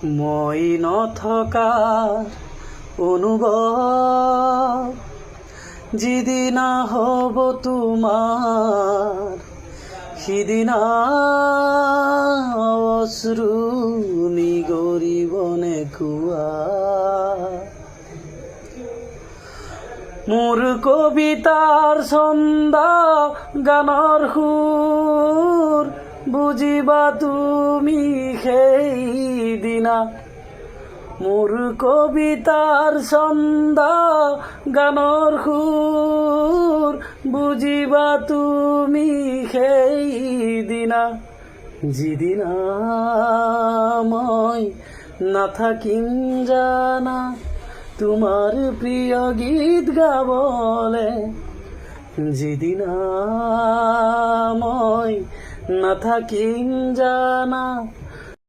মই নথকাৰ অনুভৱ যিদিনা হ'ব তোমাৰ সিদিনা অশ্ৰু নিগৰিবনে কোৱা। মোৰ কবিতাৰ ছন্দ গানৰ সুৰ বুজিবা তুমি সেইদিনা। মোৰ কবিতাৰ ছন্দ গানৰ সুৰ বুজিবা তুমি সেইদিনা। যিদিনা মই নাথাকিম জানা তোমাৰ প্ৰিয় গীত গাবলে। যিদিনা মই নাথাকিম জানা